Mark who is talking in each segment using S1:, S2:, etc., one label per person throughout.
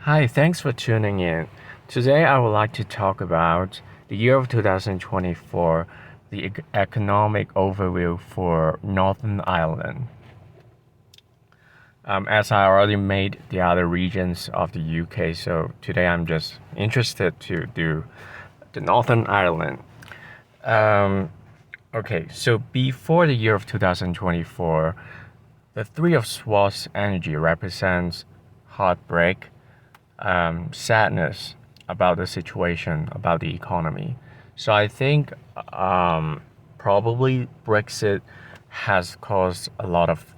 S1: Hi, thanks for tuning in. Today I would like to talk about the year of 2024, the economic overview for Northern Ireland. As I already made the other regions of the UK, so today I'm just interested to do the Northern Ireland. Um, okay, so before the year of 2024, the Three of Swords energy represents heartbreak, sadness about the situation, about the economy. So I think probably Brexit has caused a lot of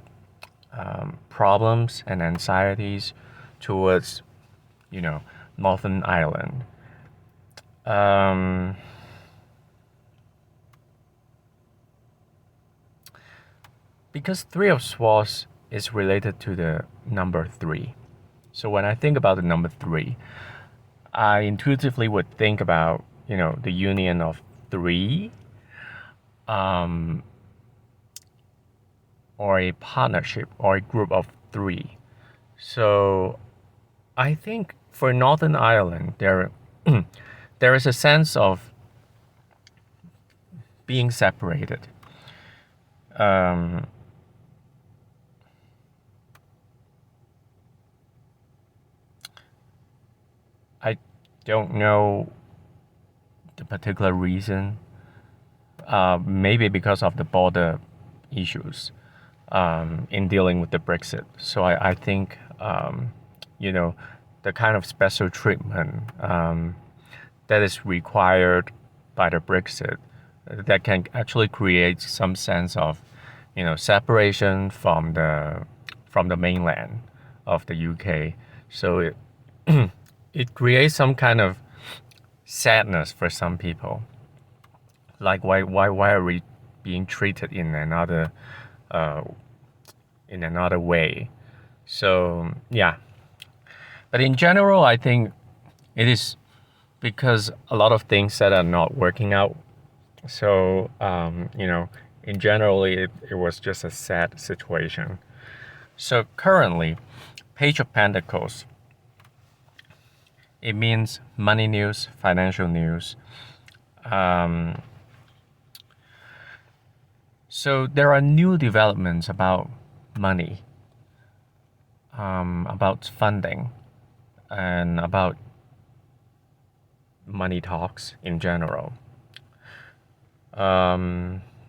S1: problems and anxieties towards, you know, Northern Ireland. Um, because Three of Swords is related to the number three. So when I think about the number three, I intuitively would think about, the union of three, um, or a partnership or a group of three. So I think for Northern Ireland, there is a sense of being separated. Um, I don't know the particular reason. Maybe because of the border issues in dealing with the Brexit. So I think, you know, the kind of special treatment that is required by the Brexit that can actually create some sense of, separation from the mainland of the UK. So it creates some kind of sadness for some people. Like why are we being treated uh, in another way? So yeah, but in general, I think it is because a lot of things that are not working out. So in general, it was just a sad situation. So currently, Page of Pentacles, it means money news, financial news. Um, so there are new developments about money, about funding, and about money talks in general.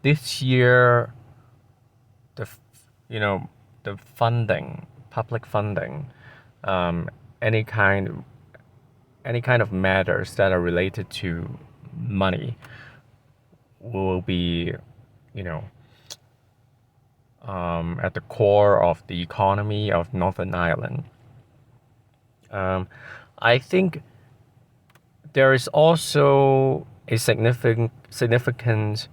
S1: This year, the you know the funding, public funding, um, any kind any kind of matters that are related to money will be, you know, at the core of the economy of Northern Ireland. I think there is also a significant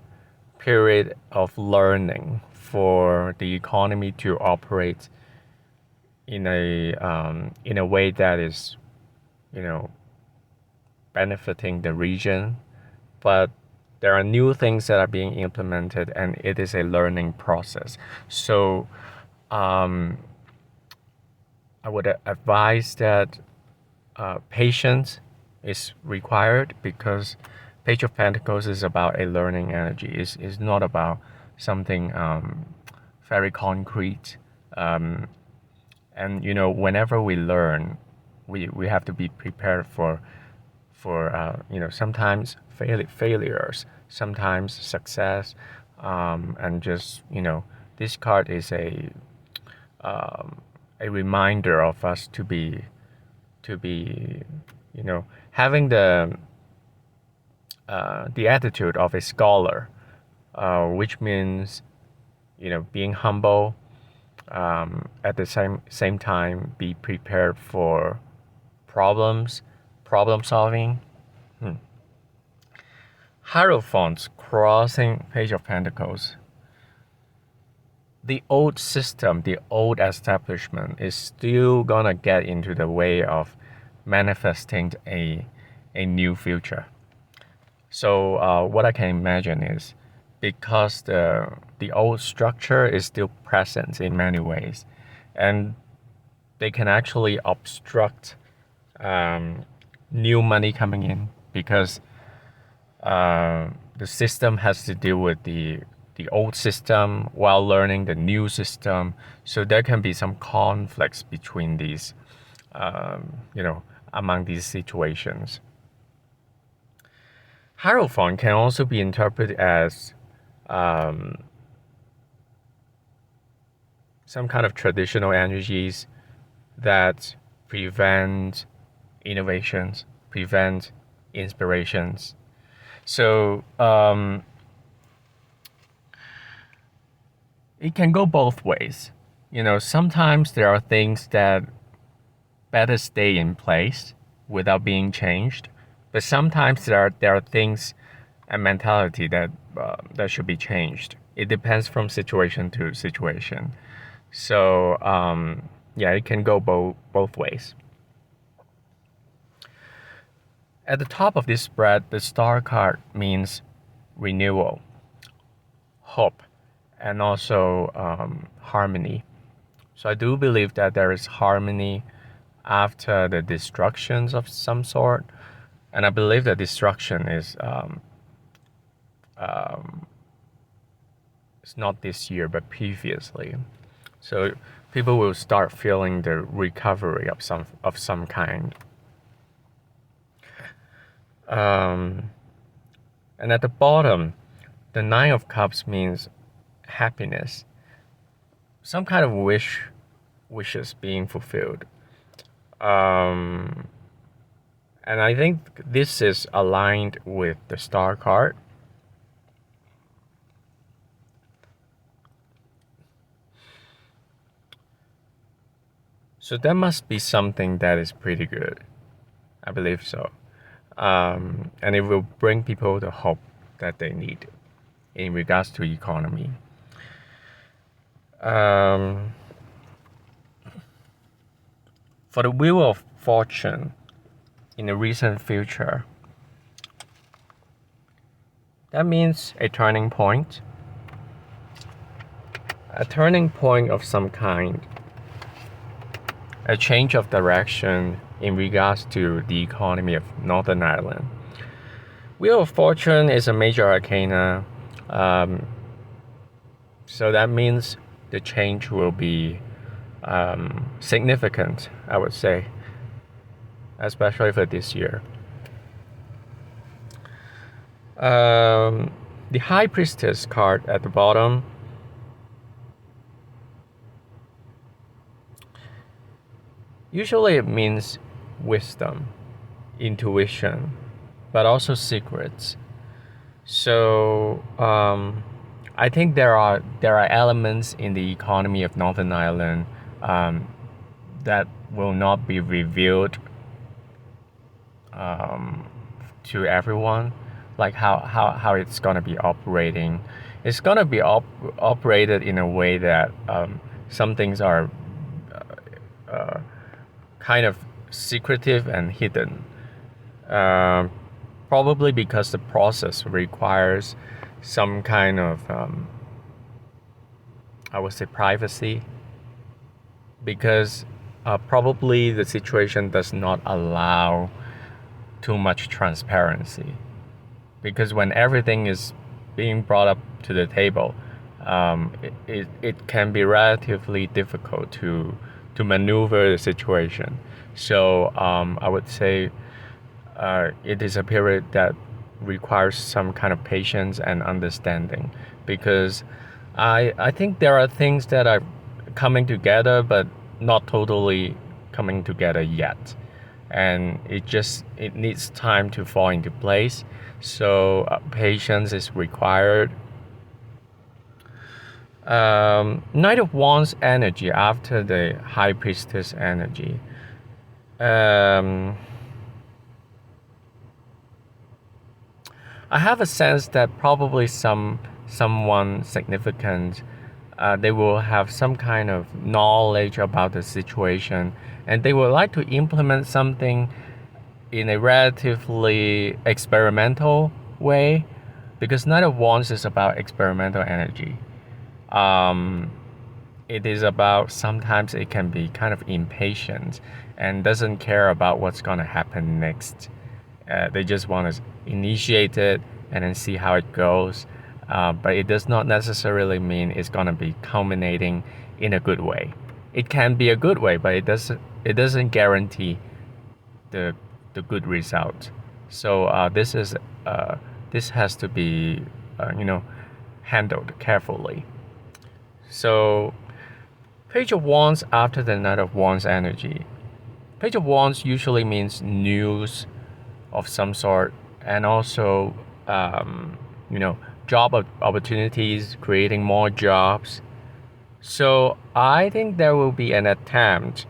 S1: period of learning for the economy to operate in a way that is, you know, benefiting the region, but there are new things that are being implemented, and it is a learning process. So, um, I would advise that patience is required because Page of Pentacles is about a learning energy. It's not about something very concrete. Um, and whenever we learn, we have to be prepared for sometimes failures, sometimes success, and just this card is um, a reminder of us to be having the attitude of a scholar, which means being humble, at the same time be prepared for problems, problem solving. Hierophants crossing Page of Pentacles. The old system, the old establishment is still gonna get into the way of manifesting a new future. So what I can imagine is because the old structure is still present in many ways, and they can actually obstruct um, new money coming in because the system has to deal with the old system while learning the new system. So there can be some conflicts between these, you know, among these situations. Hierophant can also be interpreted as um, some kind of traditional energies that prevent innovations, prevent inspirations. So it can go both ways. You know, sometimes there are things that better stay in place without being changed, but sometimes there are things and mentality that should be changed. It depends from situation to situation. So yeah, it can go both ways. At the top of this spread, the star card means renewal, hope, and also harmony. So I do believe that there is harmony after the destructions of some sort, and I believe that destruction is it's not this year but previously. So people will start feeling the recovery of some kind. And at the bottom, the Nine of Cups means happiness, some kind of wishes being fulfilled. And I think this is aligned with the star card. So that must be something that is pretty good. I believe so. And it will bring people the hope that they need in regards to economy. For the Wheel of Fortune in the recent future, that means a turning point of some kind, a change of direction in regards to the economy of Northern Ireland. Wheel of Fortune is a major arcana, so that means the change will be significant, I would say, especially for this year. The High Priestess card at the bottom usually it means wisdom, intuition, but also secrets. So I think there are elements in the economy of Northern Ireland that will not be revealed to everyone, like how it's gonna be operating. It's gonna be operated in a way that some things are kind of secretive and hidden. Probably because the process requires some kind of, I would say, privacy. Because probably the situation does not allow too much transparency. Because when everything is being brought up to the table, it can be relatively difficult to maneuver the situation. So I would say it is a period that requires some kind of patience and understanding, because I think there are things that are coming together but not totally coming together yet, and it needs time to fall into place. So patience is required. Knight of Wands energy after the High Priestess energy. I have a sense that probably someone significant, they will have some kind of knowledge about the situation, and they would like to implement something in a relatively experimental way, because Knight of Wands is about experimental energy. it is about, sometimes it can be kind of impatient and doesn't care about what's going to happen next. They just want to initiate it and then see how it goes. But it does not necessarily mean it's going to be culminating in a good way. It can be a good way, but it doesn't guarantee the good result. So this has to be handled carefully. So Page of Wands after the Knight of Wands energy. Page of Wands usually means news of some sort, and also job opportunities, creating more jobs. So I think there will be an attempt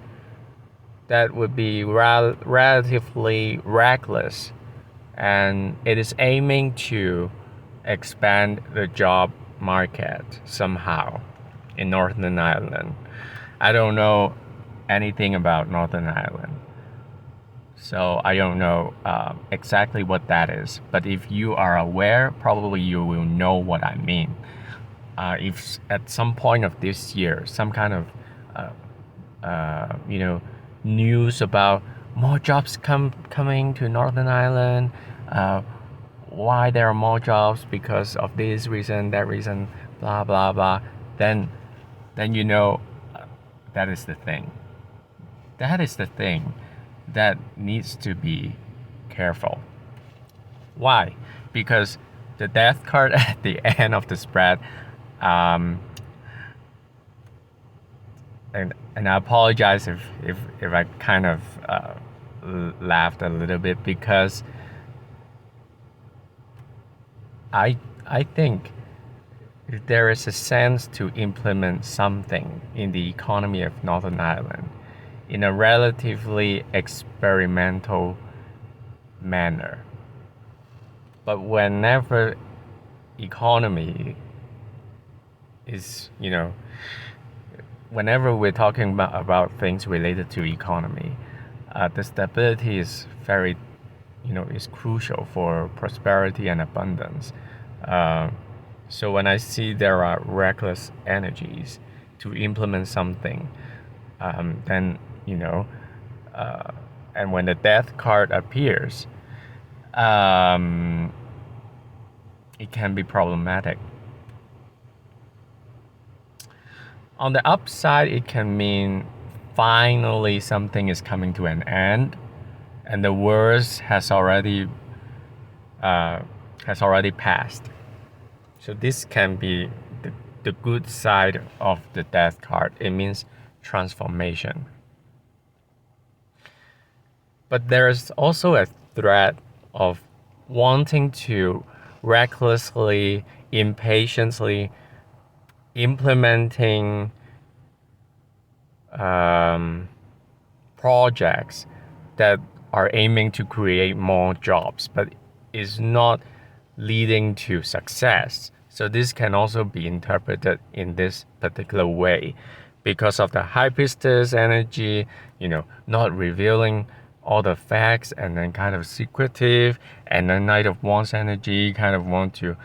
S1: that would be relatively reckless, and it is aiming to expand the job market somehow in Northern Ireland. I don't know anything about Northern Ireland, so I don't know exactly what that is. But if you are aware, probably you will know what I mean. If at some point of this year, some kind of news about more jobs coming to Northern Ireland, why there are more jobs because of this reason, that reason, blah blah blah, then that is the thing. That is the thing that needs to be careful. Why? Because the death card at the end of the spread, and I apologize if I kind of laughed a little bit, because I think there is a sense to implement something in the economy of Northern Ireland in a relatively experimental manner. But whenever economy is, whenever we're talking about things related to economy, the stability is very, is crucial for prosperity and abundance. So when I see there are reckless energies to implement something, then and when the death card appears, it can be problematic. On the upside, it can mean finally something is coming to an end, and the worst has already passed. So this can be the good side of the death card. It means transformation. But there's also a threat of wanting to recklessly, impatiently implementing projects that are aiming to create more jobs, but is not leading to success. So this can also be interpreted in this particular way because of the High Priestess energy, not revealing all the facts, and then kind of secretive, and then Knight of Wands energy kind of want to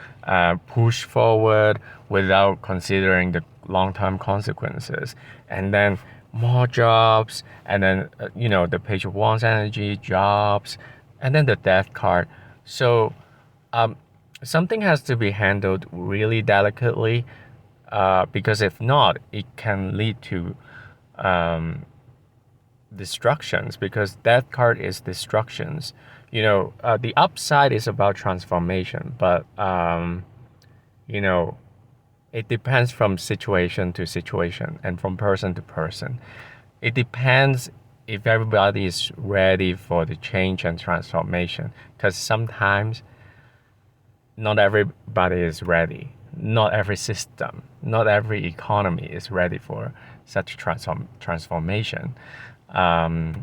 S1: push forward without considering the long-term consequences, and then more jobs, and then the Page of Wands energy, jobs, and then the Death card. So something has to be handled really delicately, because if not, it can lead to destructions, because Death card is destructions. The upside is about transformation, but it depends from situation to situation and from person to person. It depends if everybody is ready for the change and transformation, because sometimes not everybody is ready. Not every system, not every economy is ready for such transformation. For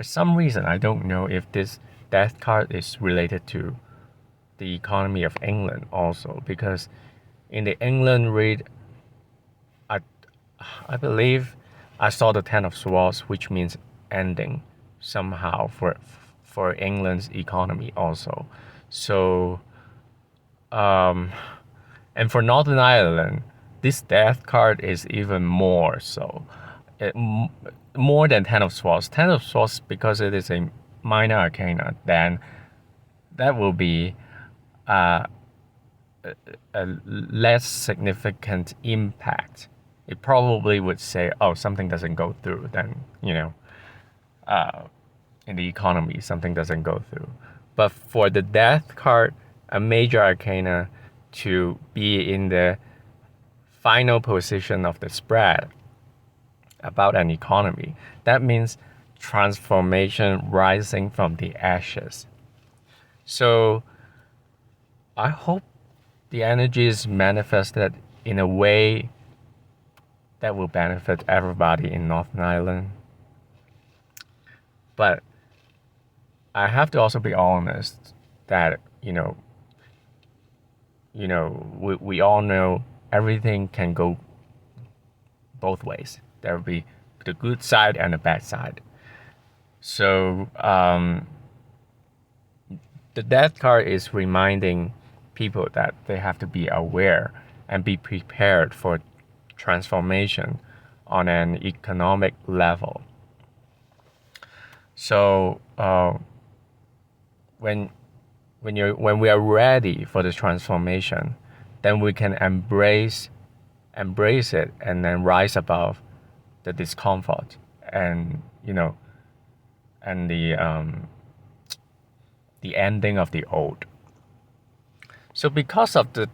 S1: some reason, I don't know if this Death card is related to the economy of England also, because in the England read, I believe I saw the Ten of Swords, which means ending somehow for England's economy also. So and for Northern Ireland, this death card is even more so. It, more than Ten of Swords. Ten of Swords, because it is a minor arcana, then that will be a less significant impact. It probably would say, oh, something doesn't go through, then, in the economy, something doesn't go through. But for the death card, a major arcana to be in the final position of the spread about an economy, that means transformation rising from the ashes. So I hope the energy is manifested in a way that will benefit everybody in Northern Ireland. But I have to also be honest that, we all know everything can go both ways. There will be the good side and the bad side. So the death card is reminding people that they have to be aware and be prepared for transformation on an economic level. So when we are ready for the transformation, then we can embrace it and then rise above the discomfort and and the ending of the old. So because of the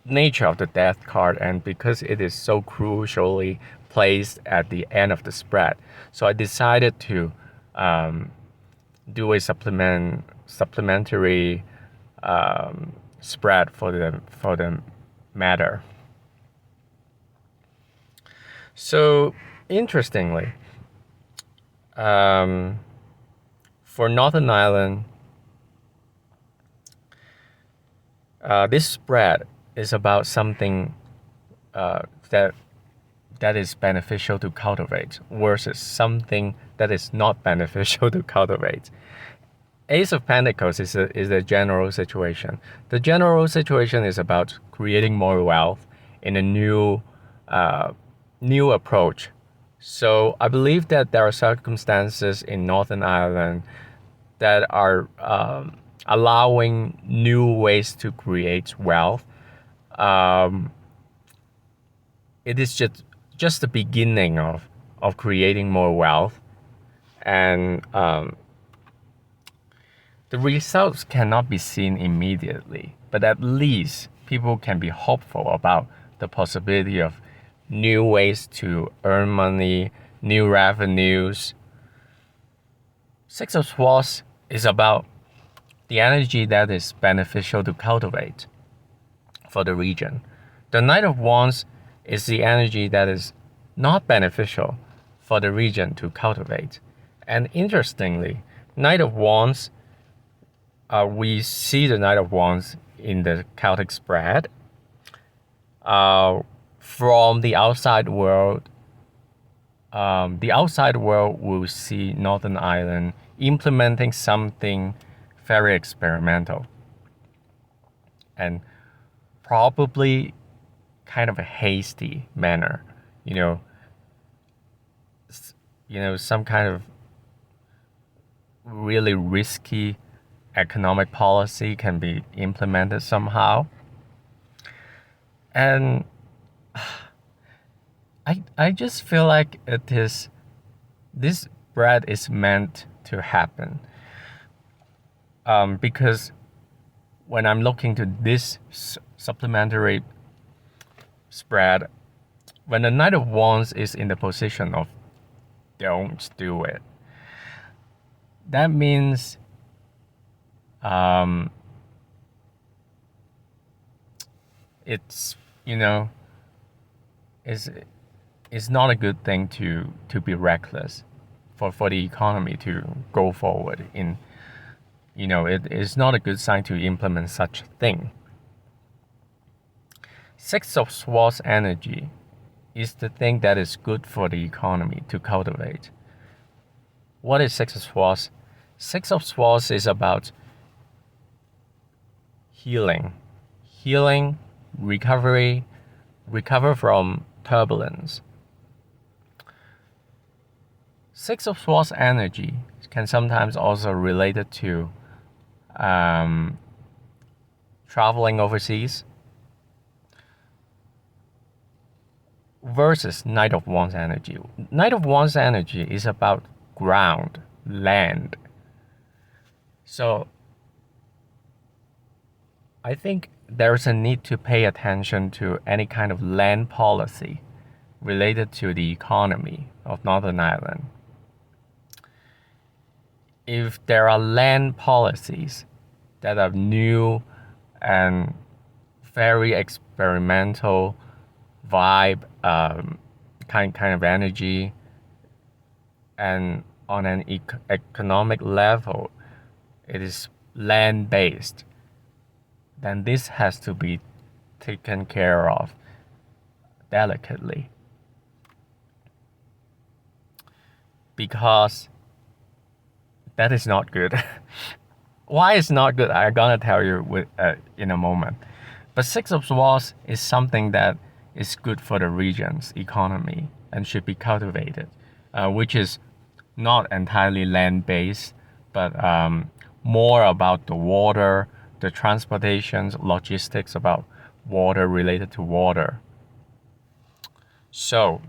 S1: nature of the death card and because it is so crucially placed at the end of the spread, so I decided to do a supplementary spread for the matter. So interestingly, for Northern Ireland, this spread is about something that is beneficial to cultivate versus something that is not beneficial to cultivate. Ace of Pentacles is a general situation. The general situation is about creating more wealth in a new approach. So I believe that there are circumstances in Northern Ireland that are allowing new ways to create wealth. It is just the beginning of creating more wealth, and the results cannot be seen immediately, but at least people can be hopeful about the possibility of new ways to earn money, new revenues. Six of Swords is about the energy that is beneficial to cultivate for the region. The Knight of Wands is the energy that is not beneficial for the region to cultivate. And interestingly, Knight of Wands, we see the Knight of Wands in the Celtic spread. From the outside world, will see Northern Ireland implementing something very experimental and probably kind of a hasty manner, some kind of really risky economic policy can be implemented somehow. And I just feel like this spread is meant to happen. Because when I'm looking to this supplementary spread, when the Knight of Wands is in the position of don't do it, that means it's it's not a good thing to be reckless for the economy to go forward in. It is not a good sign to implement such a thing. Six of Swords energy is the thing that is good for the economy to cultivate. What is Six of Swords? Six of Swords is about healing, recovery, recover from turbulence. Six of Swords energy can sometimes also relate it to traveling overseas versus Knight of Wands energy. Knight of Wands energy is about ground, land. So I think there's a need to pay attention to any kind of land policy related to the economy of Northern Ireland. If there are land policies that are new and very experimental vibe, kind of energy, and on an economic level, it is land based, then this has to be taken care of delicately. Because that is not good. Why it's not good, I'm gonna tell you in a moment. But Six of Swords is something that is good for the region's economy and should be cultivated, which is not entirely land-based, but more about the water, the transportations, logistics about water related to water. So,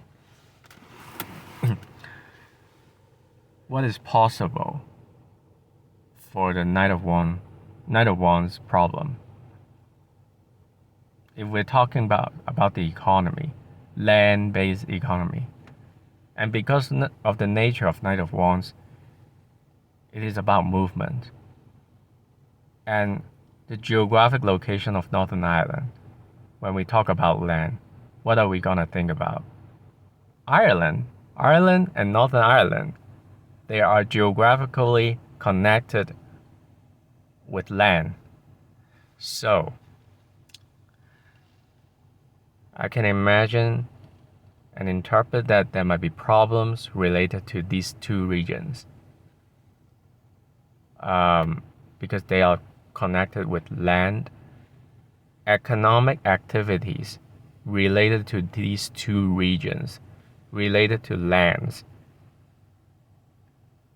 S1: what is possible for the Knight of Wands problem? If we're talking about the economy, land-based economy, and because of the nature of Knight of Wands, it is about movement. And the geographic location of Northern Ireland, when we talk about land, what are we gonna think about? Ireland and Northern Ireland, they are geographically connected with land. So, I can imagine and interpret that there might be problems related to these two regions, because they are connected with land. Economic activities related to these two regions, related to lands.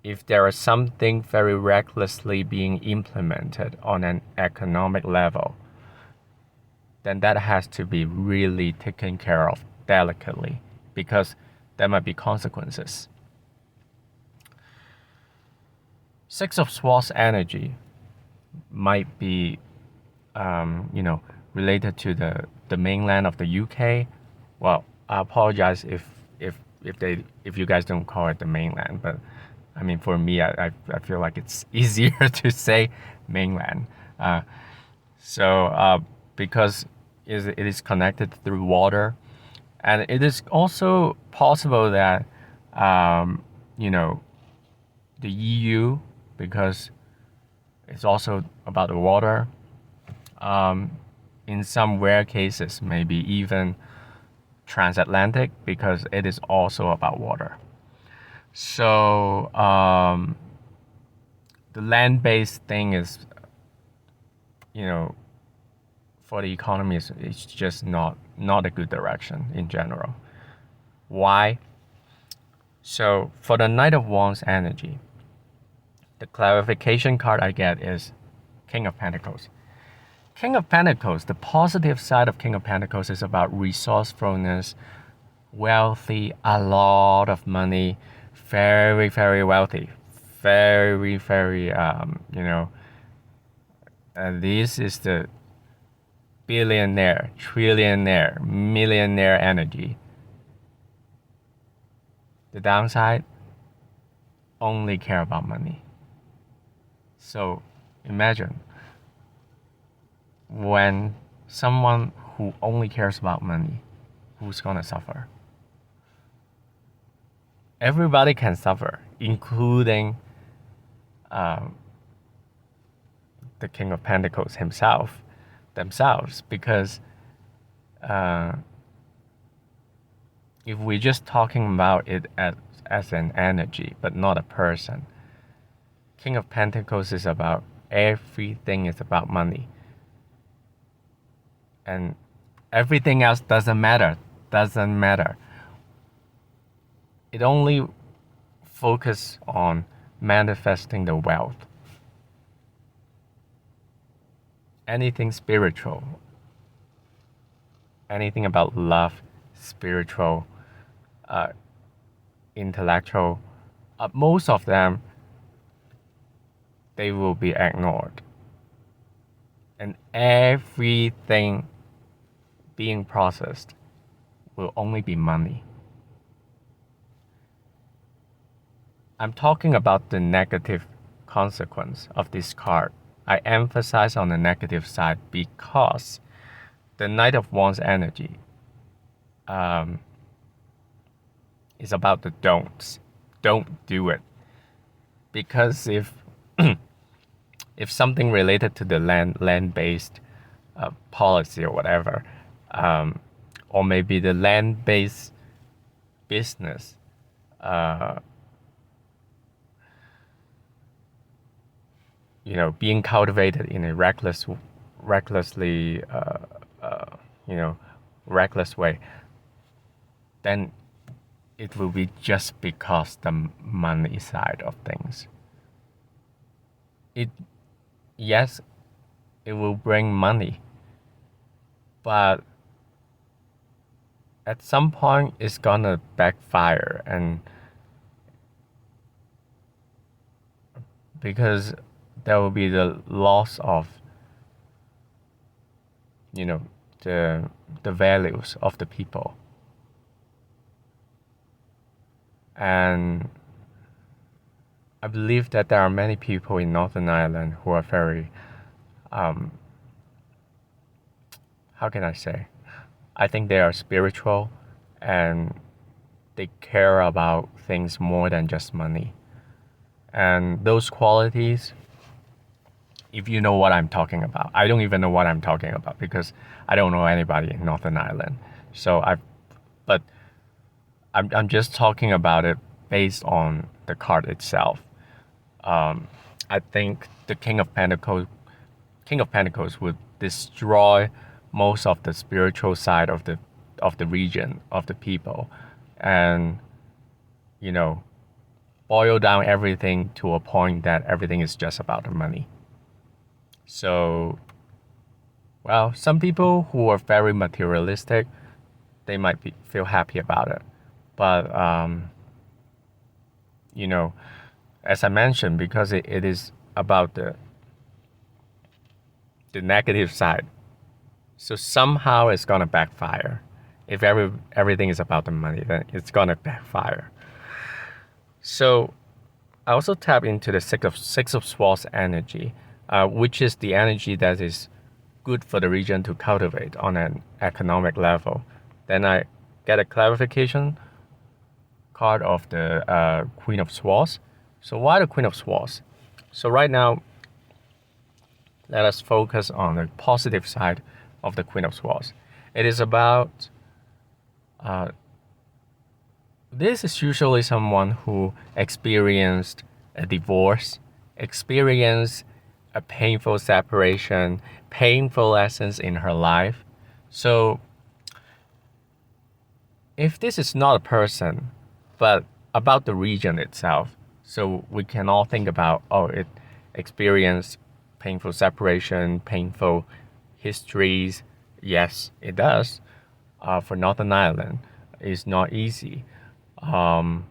S1: If there is something very recklessly being implemented on an economic level, then that has to be really taken care of delicately, because there might be consequences. Six of Swords energy might be, related to the mainland of the UK. Well, I apologize if you guys don't call it the mainland, but I mean, for me, I feel like it's easier to say mainland. Because it is connected through water, and it is also possible that, the EU, because it's also about the water. In some rare cases, maybe even transatlantic, because it is also about water. So the land-based thing is, for the economy, it's just not a good direction in general. Why? So for the Knight of Wands energy, the clarification card I get is King of Pentacles. King of Pentacles, the positive side of King of Pentacles is about resourcefulness, wealthy, a lot of money, very, very wealthy, very, very, this is the billionaire, trillionaire, millionaire energy. The downside, only care about money. So imagine when someone who only cares about money, who's gonna suffer? Everybody can suffer, including the King of Pentacles themselves, because if we're just talking about it as an energy, but not a person, King of Pentacles is about everything is about money. And Everything else doesn't matter. Doesn't matter. It only focus on manifesting the wealth. Anything spiritual, anything about love, spiritual, intellectual, most of them, they will be ignored. And everything being processed will only be money. I'm talking about the negative consequence of this card. I emphasize on the negative side because the Knight of Wands energy is about the don'ts. Don't do it. Because if if something related to the land-based policy or whatever, or maybe the land-based business, being cultivated in a recklessly, reckless way, then it will be just because the money side of things. Yes, it will bring money, but at some point it's gonna backfire, and because there will be the loss of the values of the people. And I believe that there are many people in Northern Ireland who are very how can I say, I think they are spiritual and they care about things more than just money. And those qualities, if you know what I'm talking about, I don't even know what I'm talking about because I don't know anybody in Northern Ireland. But I'm just talking about it based on the card itself. I think the King of Pentacles would destroy most of the spiritual side of the region, of the people, and boil down everything to a point that everything is just about the money. So, well, some people who are very materialistic, they might feel happy about it. But, as I mentioned, because it is about the negative side, so somehow it's gonna backfire. If everything is about the money, then it's gonna backfire. So I also tap into the Six of Swords energy, which is the energy that is good for the region to cultivate on an economic level. Then I get a clarification card of the Queen of Swords. So why the Queen of Swords? So right now, let us focus on the positive side of the Queen of Swords. It is about this is usually someone who experienced a divorce, experienced a painful separation, painful lessons in her life. So if this is not a person, but about the region itself, so we can all think about, it experienced painful separation, painful histories. Yes, it does. For Northern Ireland, it's not easy. But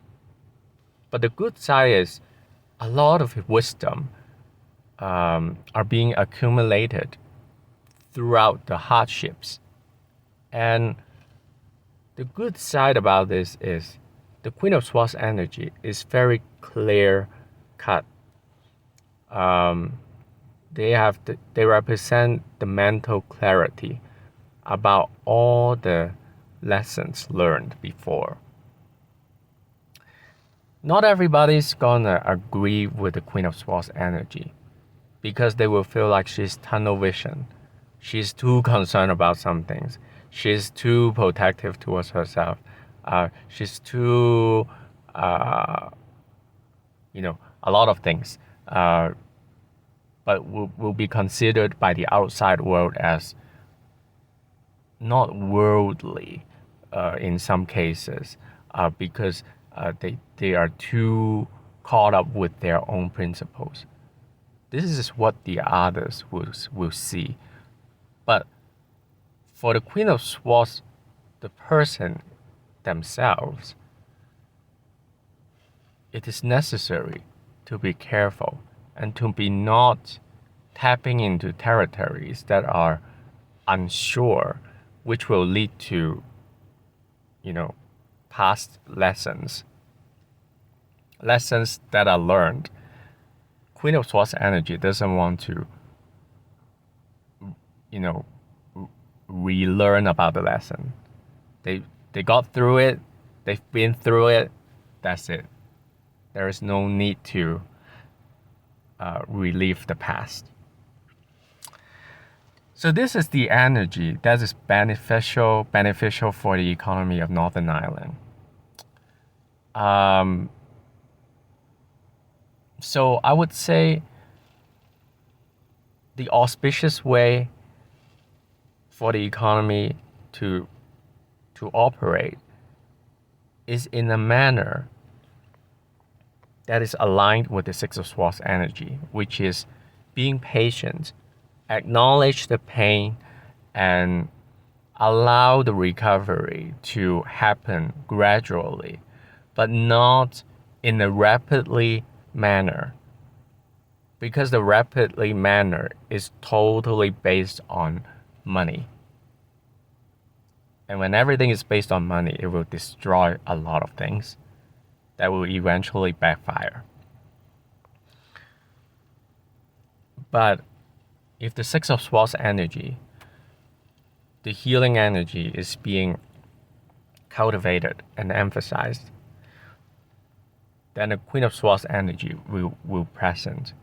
S1: the good side is a lot of wisdom are being accumulated throughout the hardships. And the good side about this is the Queen of Swords energy is very clear cut. They represent the mental clarity about all the lessons learned before. Not everybody's gonna agree with the Queen of Swords energy because they will feel like she's tunnel vision. She's too concerned about some things. She's too protective towards herself. She's too, a lot of things. But will be considered by the outside world as not worldly in some cases because they are too caught up with their own principles. This is what the others will see. But for the Queen of Swords, the person themselves, it is necessary to be careful and to be not tapping into territories that are unsure, which will lead to, past lessons that are learned. Queen of Swords energy doesn't want to, relearn about the lesson. They got through it. They've been through it. That's it. There is no need to relive the past. So this is the energy that is beneficial for the economy of Northern Ireland. So I would say the auspicious way for the economy to operate is in a manner that is aligned with the Six of Swords energy, which is being patient, acknowledge the pain, and allow the recovery to happen gradually, but not in a rapidly manner, because the rapidly manner is totally based on money. And when everything is based on money, it will destroy a lot of things that will eventually backfire. But if the Six of Swords energy, the healing energy, is being cultivated and emphasized, then the Queen of Swords energy will present.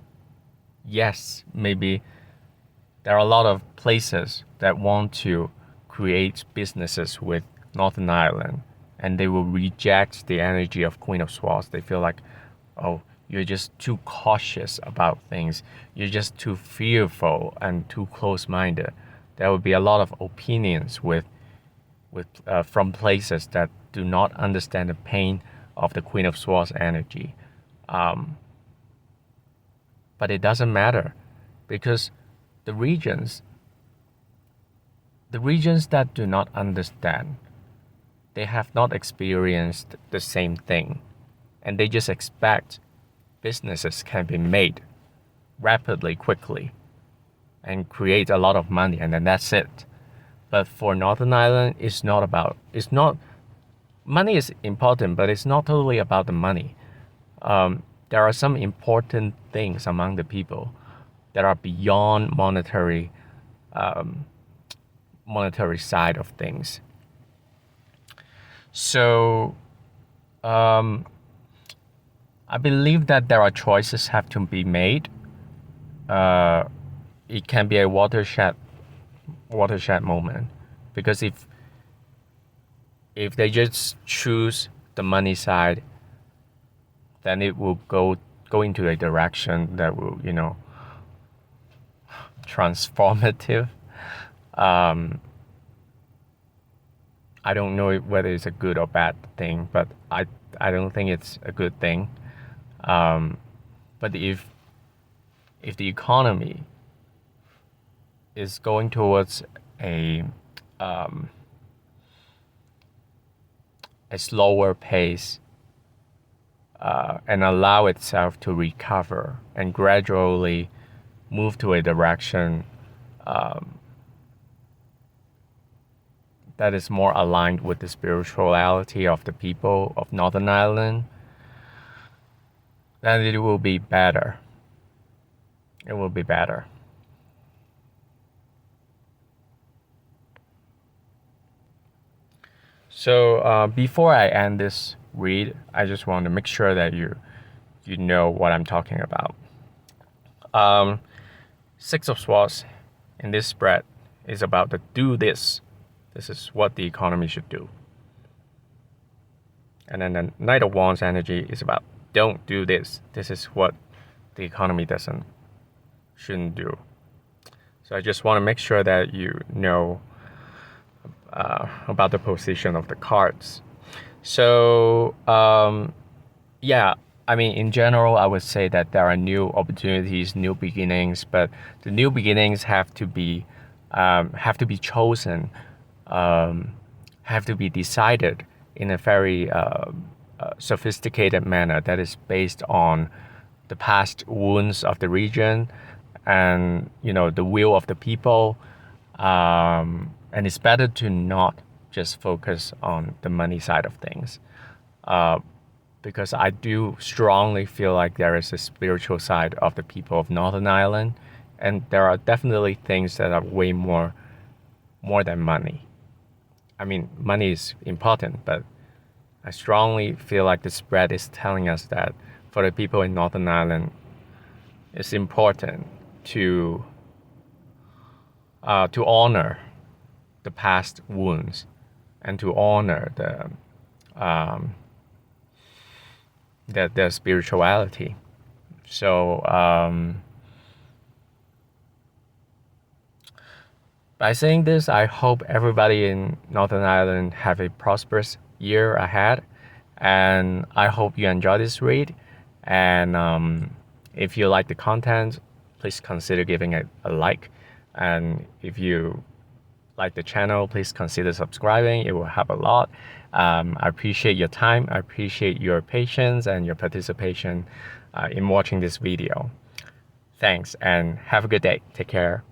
S1: Yes, maybe there are a lot of places that want to create businesses with Northern Ireland, and they will reject the energy of Queen of Swords. They feel like, oh, you're just too cautious about things. You're just too fearful and too close-minded. There will be a lot of opinions from places that do not understand the pain of the Queen of Swords energy. But it doesn't matter, because the regions that do not understand, they have not experienced the same thing, and they just expect businesses can be made rapidly, quickly, and create a lot of money, and then that's it. But for Northern Ireland, money is important, but it's not totally about the money. There are some important things among the people that are beyond monetary side of things. So I believe that there are choices have to be made. It can be a watershed moment, because if they just choose the money side, then it will go into a direction that will, transformative. I don't know whether it's a good or bad thing, but I don't think it's a good thing. But if the economy is going towards a slower pace and allow itself to recover and gradually move to a direction that is more aligned with the spirituality of the people of Northern Ireland, then it will be better. It will be better. So before I end this read, I just want to make sure that you know what I'm talking about. Six of Swords in this spread is about the do this. This is what the economy should do. And then the Knight of Wands energy is about don't do this. This is what the economy shouldn't do. So I just want to make sure that you know about the position of the cards. So yeah, I mean, in general, I would say that there are new opportunities, new beginnings, but the new beginnings have to be chosen, um, have to be decided in a very sophisticated manner that is based on the past wounds of the region and the will of the people. And it's better to not just focus on the money side of things, because I do strongly feel like there is a spiritual side of the people of Northern Ireland, and there are definitely things that are way more than money. I mean, money is important, but I strongly feel like the spread is telling us that for the people in Northern Ireland, it's important to honor the past wounds and to honor the spirituality. So by saying this, I hope everybody in Northern Ireland have a prosperous year ahead, and I hope you enjoy this read. And if you like the content, please consider giving it a like. And if you like the channel, please consider subscribing. It will help a lot. I appreciate your time. I appreciate your patience and your participation in watching this video. Thanks and have a good day. Take care.